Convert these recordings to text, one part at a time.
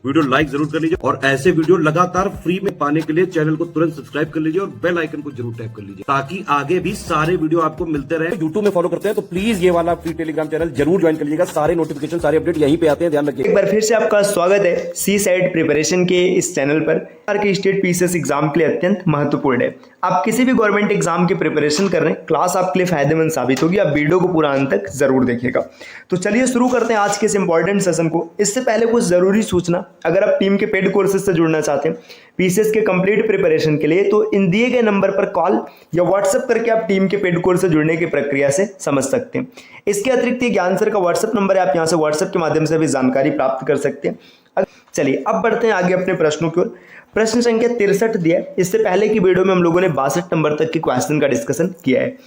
Video like जरूर कर लीजिए और ऐसे वीडियो लगातार फ्री में पाने के लिए चैनल को तुरंत सब्सक्राइब कर लीजिए और बेल आइकन को जरूर टैप कर लीजिए ताकि आगे भी सारे वीडियो आपको मिलते रहे। यूट्यूब में फॉलो करते हैं तो प्लीज ये वाला फ्री टेलीग्राम चैनल जरूर ज्वाइन कर लीजिएगा। सारे नोटिफिकेशन सारे अपडेट यहीं पे आते हैं, ध्यान रखिए। एक बार फिर से आपका स्वागत है सी साइड प्रिपरेशन के इस चैनल पर। के स्टेट पीसीएस एग्जाम के लिए अत्यंत महत्वपूर्ण है। आप किसी भी गवर्नमेंट एग्जाम की प्रिपरेशन कर रहे हैं, क्लास आपके लिए फायदेमंद साबित होगी। आप वीडियो को पूरा अंत तक जरूर देखिएगा। तो चलिए शुरू करते हैं आज के इस इंपॉर्टेंट सेशन को। इससे पहले कुछ जरूरी सूचना, अगर आप टीम के पेड कोर्सेज से जुड़ना चाहते हैं पीसीएस के कंप्लीट प्रिपरेशन के लिए, तो इन दिए गए नंबर पर कॉल या व्हाट्सएप करके आप टीम के पेड कोर्स से जुड़ने की प्रक्रिया से समझ सकते हैं। इसके अतिरिक्त ये ज्ञान सर का व्हाट्सएप नंबर है, आप यहाँ से व्हाट्सएप के माध्यम से भी जानकारी प्राप्त कर सकते हैं। चलिए अब बढ़ते हैं आगे अपने प्रश्नों की ओर। प्रश्न संख्या 63 दिया है। इससे पहले की वीडियो में हम लोगों ने 62 नंबर तक के क्वेश्चन का डिस्कशन किया है।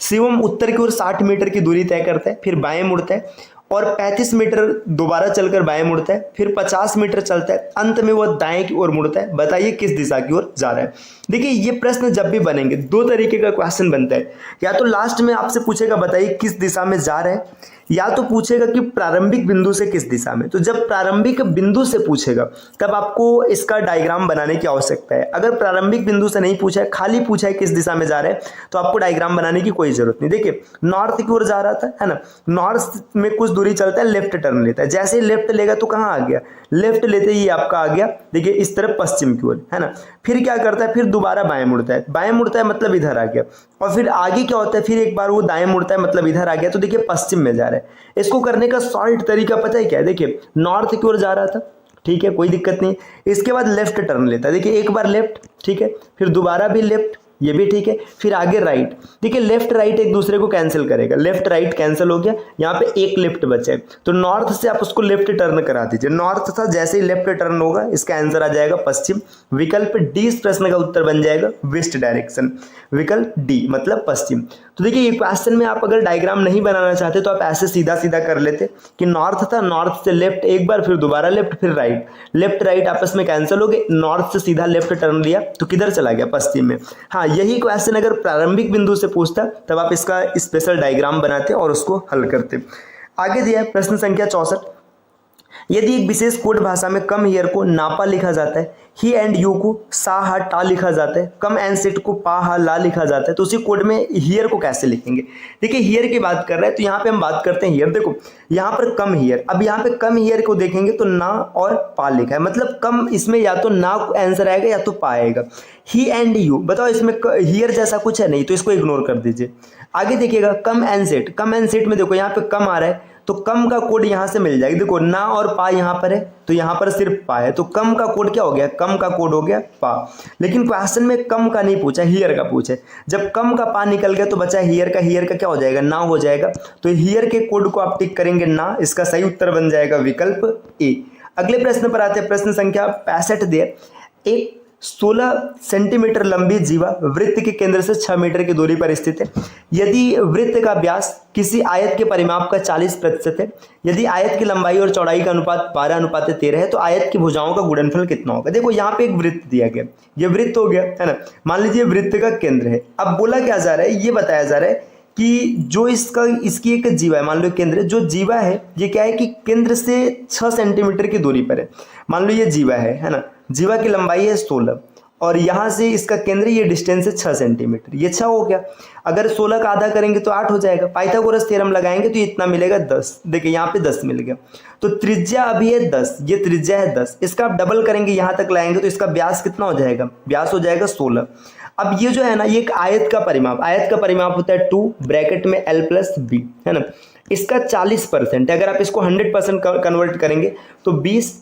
शिवम उत्तर की ओर 60 मीटर की दूरी तय करता है, फिर बाएं मुड़ता है और 35 मीटर दोबारा चलकर बाएं मुड़ता है, फिर 50 मीटर चलता है, अंत में वह दाएं की ओर मुड़ता है। बताइए किस दिशा की ओर जा रहा है। देखिए ये प्रश्न जब भी बनेंगे दो तरीके का क्वेश्चन बनता है। या तो लास्ट में आपसे पूछेगा बताइए किस दिशा में जा रहा है, या तो पूछेगा कि प्रारंभिक बिंदु से किस दिशा में। तो जब प्रारंभिक बिंदु से पूछेगा तब आपको इसका डायग्राम बनाने की आवश्यकता है। अगर प्रारंभिक बिंदु से नहीं पूछा है, खाली पूछा है किस दिशा में जा रहा है, तो आपको डायग्राम बनाने की कोई जरूरत नहीं। देखिए नॉर्थ की ओर जा रहा था, है ना, नॉर्थ में कुछ दूरी चलता है, लेफ्ट टर्न लेता है। जैसे ही लेफ्ट लेगा तो कहाँ आ गया, लेफ्ट लेते ही आपका आ गया देखिए इस तरफ पश्चिम की ओर, है ना। फिर क्या करता है, फिर दोबारा बाएं मुड़ता है, बाएं मुड़ता है मतलब इधर आ गया, और फिर आगे क्या होता है, फिर एक बार वो दाएं मुड़ता है मतलब इधर आ गया। तो देखिए पश्चिम में जा रहा है। इसको करने का सॉल्ट तरीका पता है क्या है, देखिए नॉर्थ की ओर जा रहा था, ठीक है, कोई दिक्कत नहीं। इसके बाद लेफ्ट टर्न लेता है, देखिए एक बार लेफ्ट, ठीक है, फिर दोबारा भी लेफ्ट, ये भी ठीक है, फिर आगे राइट। देखिए लेफ्ट राइट एक दूसरे को कैंसिल करेगा, लेफ्ट राइट कैंसिल हो गया, यहाँ पे एक लेफ्ट बचे। तो नॉर्थ से आप उसको लेफ्ट टर्न करा दीजिए। नॉर्थ था, जैसे ही लेफ्ट टर्न होगा इसका आंसर आ जाएगा पश्चिम। विकल्प डी इस प्रश्न का उत्तर बन जाएगा वेस्ट डायरेक्शन, विकल्प डी मतलब पश्चिम। तो देखिए ये क्वेश्चन में आप अगर डायग्राम नहीं बनाना चाहते तो आप ऐसे सीधा सीधा कर लेते कि नॉर्थ था, नॉर्थ से लेफ्ट एक बार, फिर दोबारा लेफ्ट, फिर राइट, लेफ्ट राइट आपस में कैंसिल हो गए, नॉर्थ से सीधा लेफ्ट टर्न लिया तो किधर चला गया, पश्चिम में। हाँ, यही क्वेश्चन अगर प्रारंभिक बिंदु से पूछता तब आप इसका स्पेशल डायग्राम बनाते और उसको हल करते। आगे दिया है प्रश्न संख्या 64। यदि एक विशेष कोड भाषा में कम हियर को नापा लिखा जाता है, ही एंड यू को सा हा टा लिखा जाता है, कम एंड सेट को पा हा ला लिखा जाता है, तो उसी कोड में हियर को कैसे लिखेंगे। देखिए हियर की बात कर रहे हैं तो यहाँ पे हम बात करते हैं हियर। देखो यहाँ पर कम हियर, अब यहाँ पे कम हियर को देखेंगे तो ना और पा लिखा है, मतलब कम इसमें या तो ना आंसर आएगा या तो पा आएगा। ही एंड यू, बताओ इसमें हियर जैसा कुछ है नहीं, तो इसको इग्नोर कर दीजिए। आगे देखिएगा come and set, come and set में देखो यहाँ पे कम आ रहा है तो कम का कोड यहां से मिल जाएगा। देखो ना और पा यहां पर है तो यहां पर सिर्फ पा है, तो कम का कोड क्या हो गया, कम का कोड हो गया पा। लेकिन क्वेश्चन में कम का नहीं पूछा, हियर का पूछे। जब कम का पा निकल गया तो बचा हियर का, हियर का क्या हो जाएगा, ना हो जाएगा। तो हियर के कोड को आप टिक करेंगे ना, इसका सही उत्तर बन जाएगा विकल्प ए। अगले प्रश्न पर आते हैं, प्रश्न संख्या 65 दे। एक 16 सेंटीमीटर लंबी जीवा वृत्त के केंद्र से 6 मीटर की दूरी पर स्थित है। यदि वृत्त का व्यास किसी आयत के परिमाप का 40% है, यदि आयत की लंबाई और चौड़ाई का अनुपात 12:13 है, तो आयत की भुजाओं का गुणनफल कितना होगा। देखो यहाँ पे एक वृत्त दिया गया, ये वृत्त हो गया, है ना। मान लीजिए वृत्त का केंद्र है। अब बोला क्या जा रहा है, ये बताया जा रहा है कि जो इसकी एक जीवा है, मान लो केंद्र, जो जीवा है ये क्या है कि केंद्र से 6 सेंटीमीटर की दूरी पर है। मान लो ये जीवा है ना, जीवा की लंबाई है 16 और यहाँ से इसका केंद्र, ये डिस्टेंस है 6 सेंटीमीटर, ये 6 हो गया। अगर 16 का आधा करेंगे तो 8 हो जाएगा। पाइथागोरस थ्योरम लगाएंगे तो ये इतना मिलेगा 10। देखिए यहाँ पे 10 मिल गया। तो त्रिज्या अभी है 10, ये त्रिज्या है 10, इसका आप डबल करेंगे यहाँ तक लाएंगे तो इसका व्यास कितना हो जाएगा, व्यास हो जाएगा 16। अब ये जो है ना, ये एक आयत का परिमाप, आयत का परिमाप होता है 2 ब्रैकेट में l + b, है ना। इसका 40% है। अगर आप इसको 100% कन्वर्ट करेंगे तो 20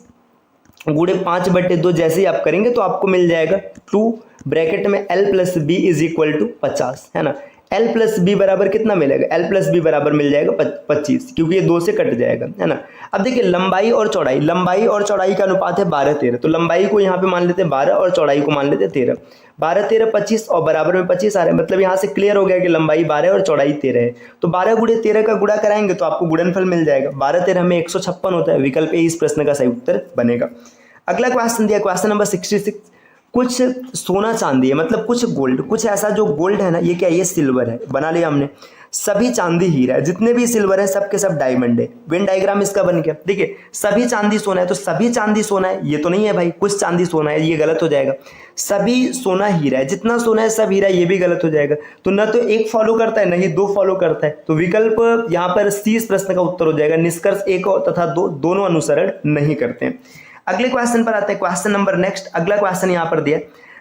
गुणे 5/2 जैसे ही आप करेंगे तो आपको मिल जाएगा 2 ब्रैकेट में l + b = 50, है ना। l + b बराबर कितना मिलेगा, l + b बराबर मिल जाएगा 25, क्योंकि ये 2 से कट जाएगा, है ना। अब देखिए लंबाई और चौड़ाई, लंबाई और चौड़ाई का अनुपात है 12:13, तो लंबाई को यहाँ पे मान लेते हैं 12 और चौड़ाई को मान लेते हैं 13। 12 13 25 और बराबर में 25 आ रहे हैं, मतलब यहाँ से क्लियर हो गया कि लंबाई 12 और चौड़ाई 13 है। तो 12 गुणे 13 का गुणा कराएंगे तो आपको गुणनफल मिल जाएगा। 12 13 में 156 होता है, विकल्प ए इस प्रश्न का सही उत्तर बनेगा। अगला क्वेश्चन दिया, क्वेश्चन नंबर 66। कुछ सोना चांदी है, मतलब कुछ गोल्ड, कुछ ऐसा जो गोल्ड है ना, ये क्या है, ये सिल्वर है, बना लिया हमने। सभी चांदी हीरा है, जितने भी सिल्वर है सब के सब डायमंड है। वेन डायग्राम इसका बन गया। देखिए सभी चांदी सोना है, तो सभी चांदी सोना है ये तो नहीं है भाई, कुछ चांदी सोना है, ये गलत हो जाएगा। सभी सोना हीरा है, जितना सोना है सब हीरा है, ये भी गलत हो जाएगा। तो न तो एक फॉलो करता है न ही दो फॉलो करता है, तो विकल्प यहाँ पर सी इस प्रश्न का उत्तर हो जाएगा। निष्कर्ष एक तथा दो दोनों अनुसरण नहीं करते हैं। अगले क्वेश्चन पर आते हैं, क्वेश्चन नंबर नेक्स्ट। अगला क्वेश्चन यहाँ पर दिया,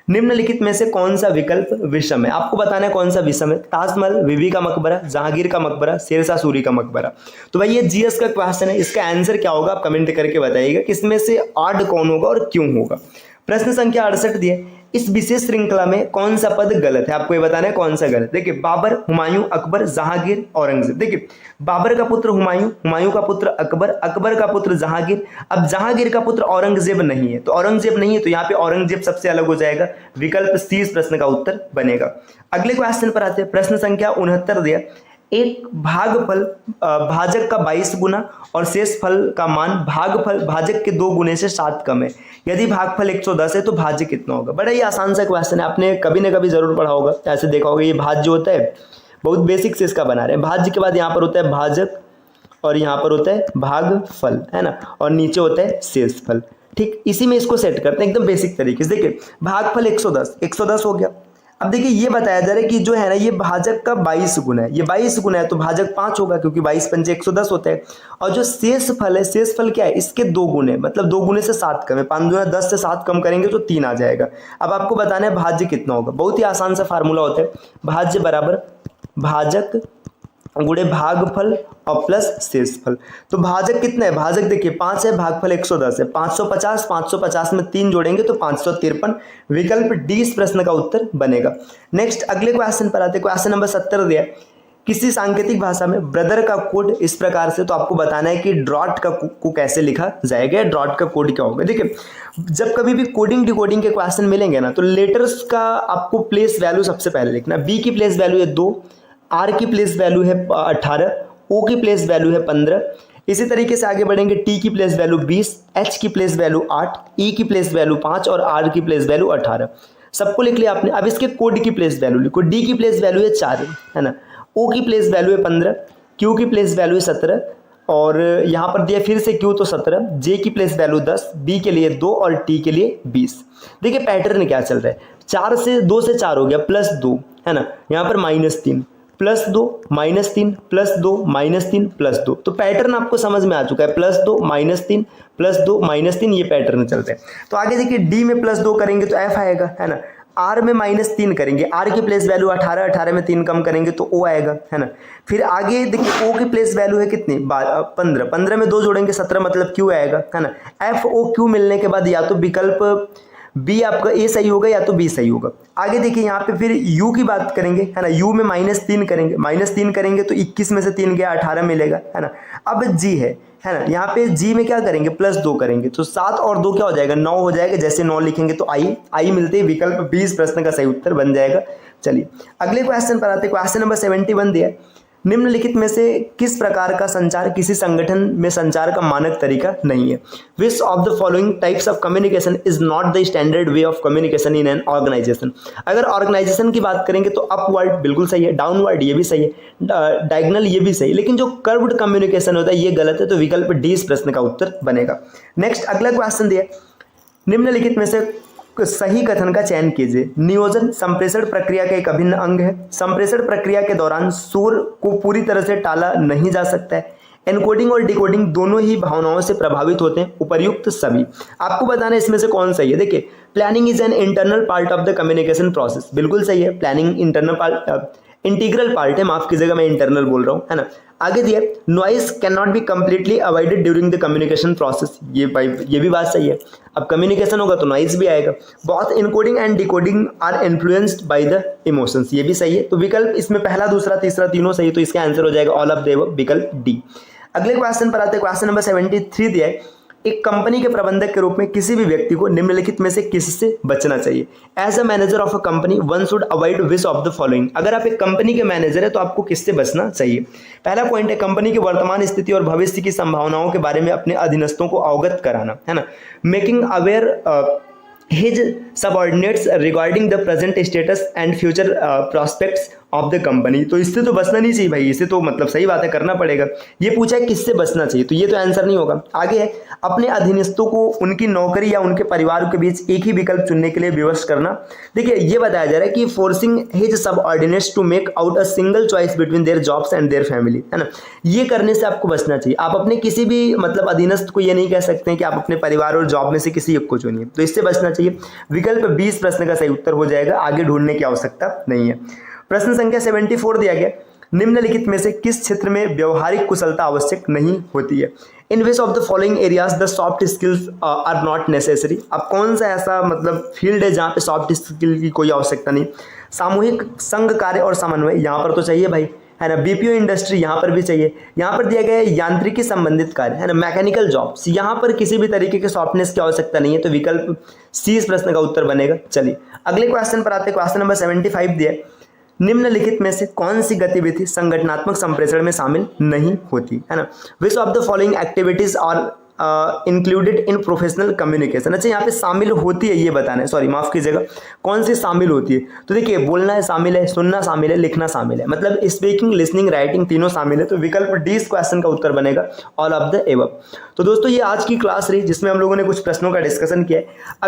निम्नलिखित में से कौन सा विकल्प विषम है। आपको बताना है कौन सा विषम है। ताजमहल, बीबी का मकबरा, जहांगीर का मकबरा, शेरशाह सूरी का मकबरा। तो भाई ये जीएस का क्वेश्चन है, इसका आंसर क्या होगा आप कमेंट करके बताइएगा, किसमें से ऑड कौन होगा और क्यों होगा। प्रश्न संख्या 68 दिए, इस विशेष श्रृंखला में कौन सा पद गलत है, आपको ये बताना है कौन सा गलत। देखिए बाबर, हुमायूं, अकबर, जहांगीर, औरंगजेब। देखिए बाबर का पुत्र हुमायूं, हुमायूं का पुत्र अकबर, अकबर का पुत्र जहांगीर। अब जहांगीर का पुत्र औरंगजेब नहीं है, तो औरंगजेब नहीं है, तो यहाँ पे औरंगजेब सबसे अलग हो जाएगा। विकल्प सी इस प्रश्न का उत्तर बनेगा। अगले क्वेश्चन पर आते हैं, प्रश्न संख्या 69 दिया, एक भागफल भाजक का 22 गुना और शेष फल का मान भागफल भाजक के 2 गुने से 7 कम है। यदि भागफल 110 है तो भाज्य कितना होगा। बड़ा ही आसान सा क्वेश्चन है, आपने कभी ना कभी जरूर पढ़ा होगा, ऐसे देखा होगा। ये भाज्य होता है, बहुत बेसिक से इसका बना रहे हैं। भाज्य के बाद यहाँ पर होता है भाजक और यहाँ पर होता है भागफल, है ना, और नीचे होता है शेष फल। ठीक इसी में इसको सेट करते हैं एकदम बेसिक तरीके से। देखिए भागफल 110 हो गया। अब देखिए ये बताया जा रहा है कि जो है ना ये भाजक का 22 गुना है, ये 22 गुना है तो भाजक 5 होगा, क्योंकि 22 पंचे 110 होता है। और जो शेष फल है, शेष फल क्या है, इसके 2 गुने, मतलब 2 गुने से 7 कम है। 5 गुना 10 से 7 कम करेंगे तो 3 आ जाएगा। अब आपको बताना है भाज्य कितना होगा। बहुत ही आसान सा फार्मूला होता है, भाज्य बराबर भाजक गुणे भागफल और प्लस शेषफल। तो भाजक कितना है, भाजक देखिए 5 है, भागफल 110 है, 550, 550 में 3 जोड़ेंगे तो 553। विकल्प डी इस प्रश्न का उत्तर बनेगा। नेक्स्ट अगले क्वेश्चन पर आते हैं, क्वेश्चन नंबर 70 दिया, किसी सांकेतिक भाषा में ब्रदर का कोड इस प्रकार से, तो आपको बताना है कि ड्रॉट का को कैसे लिखा जाएगा, ड्रॉट का कोड क्या होगा। देखिए जब कभी भी कोडिंग डिकोडिंग के क्वेश्चन मिलेंगे ना, तो लेटर्स का आपको प्लेस वैल्यू सबसे पहले लिखना। बी की प्लेस वैल्यू है 2, आर की प्लेस वैल्यू है 18, ओ की प्लेस वैल्यू है 15। इसी तरीके से आगे बढ़ेंगे, टी की प्लेस वैल्यू 20, एच की प्लेस वैल्यू 8, ई की प्लेस वैल्यू 5 और आर की प्लेस वैल्यू 18। सबको लिख लिया आपने। अब इसके कोड की प्लेस वैल्यू लिखो। डी की प्लेस वैल्यू है 4, है ना, ओ की प्लेस वैल्यू है 15, क्यू की प्लेस वैल्यू है 17 और यहाँ पर दिया फिर से क्यू तो 17, जे की प्लेस वैल्यू 10, बी के लिए 2 और टी के लिए 20। देखिए पैटर्न क्या चल रहा है, 4 से 2 से 4 हो गया प्लस 2, है ना, यहाँ पर -3 प्लस 2 -3 प्लस 2 -3 प्लस 2। तो पैटर्न आपको समझ में आ चुका है, +2 -3 +2 -3, ये पैटर्न चलते हैं। तो आगे देखिए डी में +2 करेंगे तो एफ आएगा, है ना, आर में -3 करेंगे, आर की प्लेस वैल्यू 18, 18 में 3 कम करेंगे तो ओ आएगा, है ना। फिर आगे देखिए ओ की प्लेस वैल्यू है कितनी 15, 15 में 2 जोड़ेंगे 17, मतलब क्यू आएगा, है ना। एफ ओ क्यू मिलने के बाद या तो विकल्प बी आपका ए सही होगा या तो बी सही होगा। आगे देखिए यहाँ पे फिर यू की बात करेंगे, है ना, यू में -3 करेंगे, -3 करेंगे तो 21 में से 3 गया 18 मिलेगा, है ना। अब जी है ना, यहाँ पे जी में क्या करेंगे +2 करेंगे तो 7 और 2 क्या हो जाएगा 9 हो जाएगा। जैसे 9 लिखेंगे तो आई मिलते ही विकल्प बी इस प्रश्न का सही उत्तर बन जाएगा। चलिए अगले क्वेश्चन पर आते हैं, क्वेश्चन नंबर 71 दिया, निम्नलिखित में से किस प्रकार का संचार किसी संगठन में संचार का मानक तरीका नहीं है। Which of the following types of communication is not the standard way of communication in an organization. अगर ऑर्गेनाइजेशन की बात करेंगे तो अपवर्ड बिल्कुल सही है, डाउनवर्ड ये भी सही है, डायगोनल ये भी सही, लेकिन जो कर्व्ड कम्युनिकेशन होता है ये गलत है, तो विकल्प डी इस प्रश्न का उत्तर बनेगा। नेक्स्ट अगला क्वेश्चन दिया, निम्नलिखित में से सही कथन का चयन कीजिए। नियोजन संप्रेषण प्रक्रिया का एक अभिन्न अंग है। संप्रेषण प्रक्रिया के दौरान शोर को पूरी तरह से टाला नहीं जा सकता है। एनकोडिंग और डिकोडिंग दोनों ही भावनाओं से प्रभावित होते हैं। उपर्युक्त सभी। आपको बताना है इसमें से कौन सही है। देखिए planning is an internal part of the communication process, बिल्कुल सही है, planning internal part integral part है, माफ कीजिएगा मैं इंटरनल बोल रहा हूँ, है ना। आगे दिया noise can not be completely avoided during the communication process, ये भी बात सही है। अब कम्युनिकेशन होगा तो नॉइज भी आएगा। Both encoding and decoding are influenced by the emotions, ये भी सही है। तो विकल्प इसमें पहला दूसरा तीसरा तीनों सही, तो इसका आंसर हो जाएगा ऑल ऑफ द अबव, विकल्प डी। अगले क्वेश्चन पर आते हैं, क्वेश्चन नंबर 73 दिया है, एक कंपनी के प्रबंधक के रूप में किसी भी व्यक्ति को निम्नलिखित में से किससे बचना चाहिए। As a manager of a company one should avoid which of the following. अगर आप एक कंपनी के मैनेजर है तो आपको किससे बचना चाहिए। पहला पॉइंट है कंपनी की वर्तमान स्थिति और भविष्य की संभावनाओं के बारे में अपने अधीनस्थों को अवगत कराना, है ना। Making aware his subordinates regarding the present status and future prospects of the company. तो इससे तो बचना नहीं चाहिए भाई, इससे तो मतलब सही बात है, करना पड़ेगा। ये पूछा है किससे बचना चाहिए, तो ये तो आंसर नहीं होगा। आगे है अपने अधीनस्थों को उनकी नौकरी या उनके परिवार के बीच एक ही विकल्प चुनने के लिए विवश करना। देखिए ये बताया जा रहा है कि forcing his subordinates to make out a single choice between their jobs and their family, है ना। ये करने से आपको बचना चाहिए। आप अपने किसी भी मतलब अधीनस्थ को ये नहीं कह सकते हैं कि आप अपने परिवार और जॉब में से किसी एक को चुनिए, तो इससे बचना चाहिए। विकल्प 20 प्रश्न का सही उत्तर हो जाएगा, आगे ढूंढने की आवश्यकता नहीं है। प्रश्न संख्या 74 दिया गया, निम्नलिखित में से किस क्षेत्र में व्यवहारिक कुशलता आवश्यक नहीं होती है। In which of the following areas the soft skills are not necessary. अब कौन सा ऐसा मतलब फील्ड है जहाँ पे सॉफ्ट स्किल की कोई आवश्यकता नहीं। सामूहिक संघ कार्य और समन्वय, यहाँ पर तो चाहिए भाई, है ना। बीपीओ इंडस्ट्री यहाँ पर भी चाहिए। यहाँ पर दिया गया है यांत्रिकी संबंधित कार्य, है ना, मैकेनिकल जॉब्स, यहाँ पर किसी भी तरीके के सॉफ्टनेस की आवश्यकता नहीं है, तो विकल्प सी इस प्रश्न का उत्तर बनेगा। चलिए अगले क्वेश्चन पर आते हैं। क्वेश्चन नंबर 75 दिया है, निम्नलिखित में से कौन सी गतिविधि संगठनात्मक संप्रेषण में शामिल नहीं होती, है ना। Which of the following activities are included in professional communication. अच्छा यहाँ पे शामिल होती है ये बताना है, सॉरी माफ कीजिएगा, कौन सी शामिल होती है। तो देखिए बोलना है शामिल है, सुनना शामिल है, लिखना शामिल है, मतलब स्पीकिंग, लिसनिंग, राइटिंग तीनों शामिल है, तो विकल्प डी इस क्वेश्चन का उत्तर बनेगा, ऑल ऑफ द एबव। तो दोस्तों ये आज की क्लास रही जिसमें हम लोगों ने कुछ प्रश्नों का डिस्कशन किया है।